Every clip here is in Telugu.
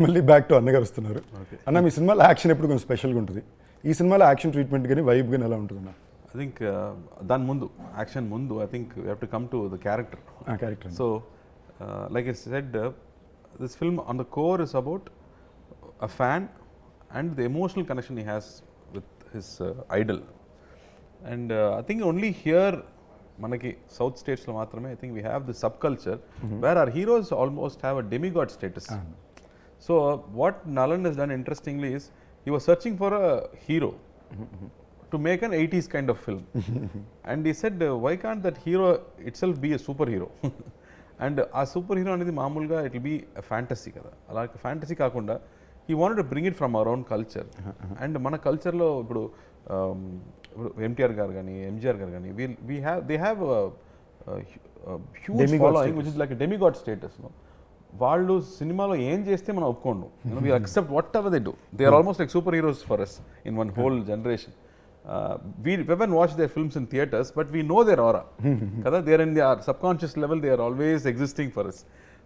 మళ్ళీ బ్యాక్ టు అన్నగారు వస్తున్నారు. అన్న మీ సినిమాలో యాక్షన్ ఎప్పుడు కొంచెం స్పెషల్గా ఉంటుంది. ఈ సినిమాలో యాక్షన్ ట్రీట్మెంట్ కానీ వైబ్ కానీ ఎలా ఉంటుంది అన్న? ఐ థింక్ దాని ముందు యాక్షన్ ముందు I think you have to come to the character. So like I said this film on the core is about a fan and the emotional connection he has with his idol. And I think only here మనకి సౌత్ స్టేట్స్లో మాత్రమే I think we have the subculture where our heroes almost have a demigod status. So what Nalan has done interestingly is he was searching for a hero to make an 80s kind of film. And he said why can't that hero itself be a superhero? And a superhero anedi maamulga it will be a fantasy kada. Alaka fantasy kaakunda he wanted to bring it from our own culture. And mana culture lo ippudu MTR garu gani MGR garu gani they have a huge demigod following status, which is like a demigod status, no? వాళ్ళు సినిమాలో ఏం చేస్తే మనం ఒప్పుకోండు. We accept whatever they do. They are almost like superheroes for us in one whole generation. We even watch their films in theatres but we know their aura కదా. They are in the subconscious level they are always existing for us.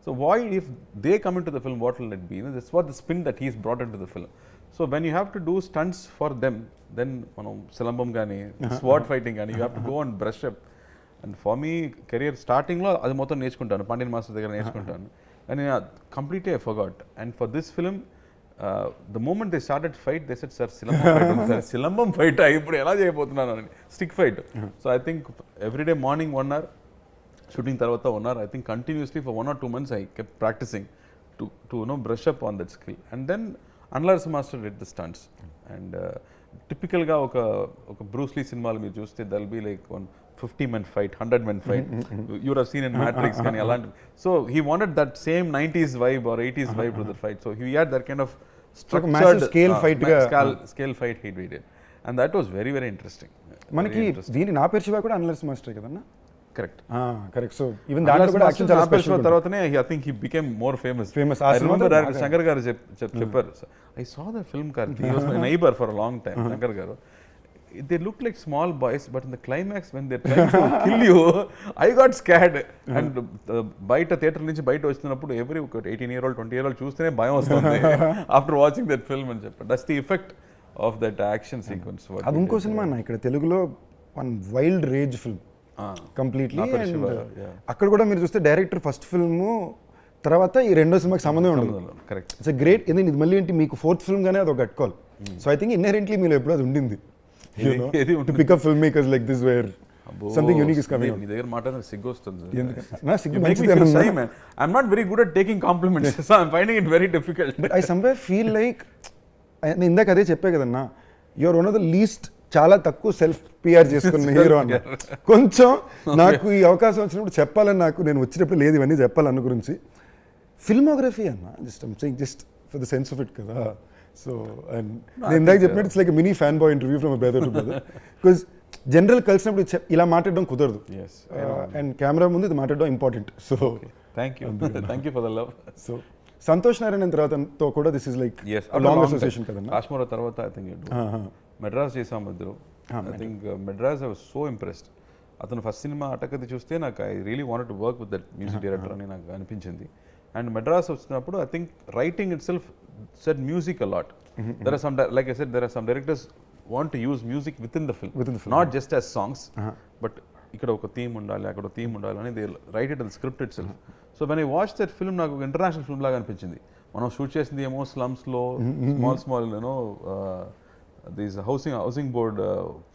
So why if they come into the film what will it be? That's what the spin that he's brought in to the film. So when you have to do stunts for them then మనం సిలంబం కానీ స్వాట్ ఫైటింగ్ కానీ you have to go and brush up. And for me career స్టార్టింగ్లో అది మొత్తం నేర్చుకుంటాను, పాండ్యన్ మాస్టర్ దగ్గర నేర్చుకుంటాను. And completely I forgot. And for this film, the moment they started fight, they said, "Sir, Silambam fight. Ippudu ela cheyabothunanu ani stick fight." So I think every day morning 1 hour, shooting tarvata 1 hour, I think continuously for 1 or 2 months I kept practicing to brush up on that skill. And then Anlar's master did the stunts. And typical ga oka Bruce Lee cinemalu meer chuste there'll be like one 50-man fight, 100-man fight. You would have seen in Matrix kani alanti. So he wanted that same 90s vibe or 80s vibe to the fight. So he had that kind of structured massive scale fight scale fight he did. And that was very very interesting. మనకి దీని నా పేరు శివ కూడా అనలర్స్ మాస్టర్ కదన్నా? Correct correct. సో ఈవెన్ దాంట్లో కూడా యాక్షన్ చాలా స్పెషల్. తర్వాతనే I think he became more famous. I remember director Shankar గారు చెప్పారు, I saw the film Karthi, he was my neighbour for a long time. Shankar గారు, they look like small boys, but in the climax when they're trying to kill you, I got scared. And బయట థియేటర్ నుంచి బయట వస్తున్నప్పుడు every 18-year-old 20-year-old చూస్తేనే భయం వస్తుంది after watching that film అని చెప్పారు. That's the effect of that action sequence. అది ఇంకో సినిమా అన్న, ఇక్కడ తెలుగులో one wild rage film completely. అక్కడ కూడా మీరు చూస్తే డైరెక్టర్ ఫస్ట్ ఫిల్మ్ తర్వాత ఈ రెండో సినిమాకి సంబంధం ఉండదు. కరెక్ట్. It's great. ఇది మళ్ళీ ఏంటి మీకు ఫోర్త్ ఫిల్మ్ గానే అది ఒక కట్టుకోవాలి. సో ఐ థింక్ ఇన్హెరెంట్లీ మీరు ఎప్పుడు అది ఉండింది. You know, to pick up filmmakers like this where something unique is coming out. నీ దగ్గర మాట్లాడిన సిగ్గు వస్తుంది. నా సిగ్గు మంచిదే. I'm not very good at taking compliments, so I'm finding it very difficult. But I somewhere feel like నేను ఇందాక అదే చెప్పే కదన్నా, you are one of the least, చాలా తక్కువ సెల్ఫ్ పిఆర్ చేసుకున్న హీరో అన్న. కొంచెం నాకు ఈ అవకాశం వచ్చినప్పుడు చెప్పాలని, నాకు నేను వచ్చినప్పుడు లేదు ఇవన్నీ చెప్పాలన్న గురించి. ఫిల్మోగ్రఫీ అన్న just I'm saying just for the sense of it కదా. సో అండ్ నేను ఇందాక చెప్పినట్టు it's like mini fan boy interview from brother to brother. Because general కలిసినప్పుడు ఇలా మాట్లాడడం కుదరదు, అండ్ కెమెరా ముందు ఇది మాట్లాడడం important. So thank you for the love. So Santhosh Narayana తర్వాతతో కూడా this is like long association కదన్నా. కాశ్మీర్ తర్వాత ఐ థింక్ మెడ్రాస్ చేసాము ఇద్దరు. I think Madras I was so impressed. అతను ఫస్ట్ సినిమా అటకది చూస్తే నాకు I really wanted to work with that music director అని నాకు అనిపించింది. అండ్ మెడ్రాస్ వచ్చినప్పుడు I think writing it self said music a lot. There are some, like I said, there are some directors want to use music within the film, not just as songs, but ikkada oka theme undali, akkada theme undali ani they write it in the script itself. So when I watched that film, నాకు ఇంటర్నేషనల్ ఫిల్మ్ లాగా అనిపించింది. మనం షూట్ చేసింది ఏమో స్లమ్స్ లో small you know these housing board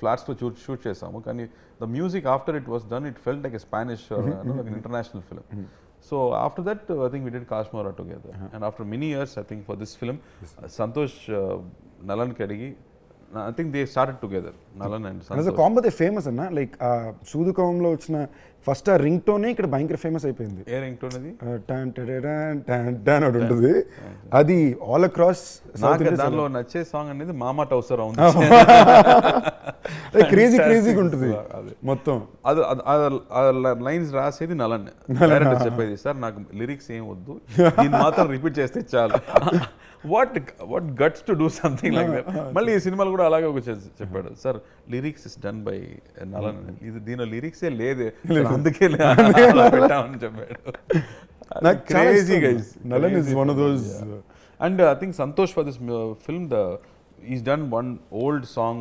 flats లో షూట్ చేసాము. కానీ the music after it was done, it felt like a Spanish or like an international film. So after that, I think we did Kashmir together. And after many years, I think for this film, Santosh Nalan Kadigi, I think they started together, Nalan and Santosh. As a combo, they famous anna, like Sudukamlo vachina first ఆ రింగ్ టోనే ఇక్కడ భయంకర ఫేమస్ అయిపోయింది. ఏ రింగ్ టోన్ అది? టన్ టన్ టన్ టన్ అని ఉంటుంది. అది ఆల్ అక్రాస్. నాకు దానిలో నచ్చే సాంగ్ అనేది మామా టౌసర్ ఉంది. క్రేజీగా ఉంటుంది మొత్తం. అది లైన్స్ రాసేది నలన్, డైరెక్టర్ చెప్పేది, సార్ నాకు లిరిక్స్ ఏం వద్దు, దీన్ని మాత్రం రిపీట్ చేస్తే చాలు. What guts to do something like that. మళ్ళీ ఈ సినిమాలు కూడా అలాగే ఒక చెప్పాడు, sir lyrics is done by Nalan, ఇది దీనిలో లిరిక్సే లేదే, అందుకే పెట్టామని చెప్పాడు. Nalan is one of those. And I think Santosh for this film, he's done one old song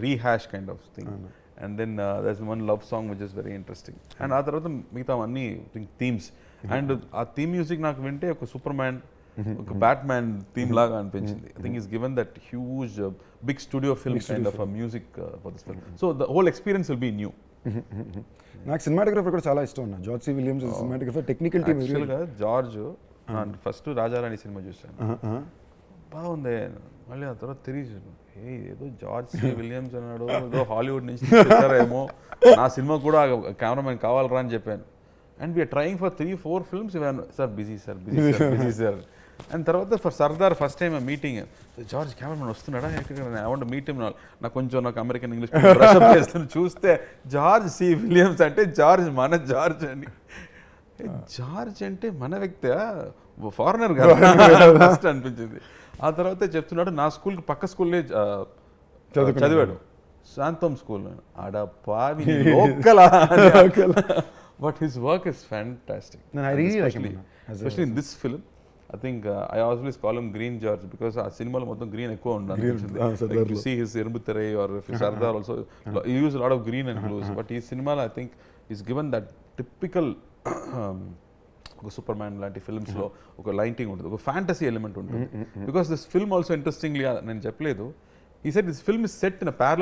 rehash kind of thing. And then there's one love song which is very interesting. And ఆ తర్వాత మిగతా అన్ని థీమ్స్. అండ్ ఆ థీమ్ మ్యూజిక్ నాకు వింటే ఒక సూపర్ మ్యాన్, ఒక బ్యాట్ మ్యాన్ థీమ్ లాగా అనిపించింది. I think is given that huge big studio film kind of music for this film. So the whole experience will be new. నాకు సినిమాటోగ్రఫర్ కూడా చాలా ఇష్టం అన్న. George C Williams cinematographer, technical team. యాక్చువల్గా జార్జ్ ఫస్ట్ రాజారాణి సినిమా చూశాను, బాగుంది. మళ్ళీ ఆ తర్వాత తిరిగి ఏదో జార్జ్ సి విలియమ్స్ అన్నాడు, ఏదో హాలీవుడ్ నుంచి వచ్చారేమో, నా సినిమా కూడా కెమెరామెన్ కావాలరా అని చెప్పాను. And we're trying for 3-4 films. Sir busy sir. And తర్వాత for Sardar first time meeting, George cameraman వస్తున్నాడా, ఐ వాంట్ మీట్ హిమ్. నాకు కొంచెం అమెరికన్ ఇంగ్లీష్ బ్రషప్ చేస్తాను. చూస్తే జార్జ్ సి విలియమ్స్ అంటే జార్జ్, మన జార్జ్ అని. జార్జ్ అంటే మన వ్యక్తి, ఫారినర్ కదా ఫస్ట్ అనిపించింది. ఆ తర్వాత చెప్తున్నాడు నా స్కూల్కి పక్క స్కూల్లో చదివాడు, శాంతం స్కూల్. ఆడ పావి లోకలా. But his work is fantastic, especially in this film. I think I always call him Green George because ఆ సినిమాలో మొత్తం గ్రీన్ ఎక్కువ ఉండాలి. Like you see his Erbutere or Sardar also, he used a lot of green and blues. But ఈ సినిమాలో I think he's given that typical ఒక సూపర్ మ్యాన్ లాంటి ఫిల్మ్స్లో ఒక లైటింగ్ ఉంటుంది, ఒక ఫ్యాంటసీ ఎలిమెంట్ ఉంటుంది. Because this film also interestingly నేను చెప్పలేదు, ఈ set this film is set in a parallel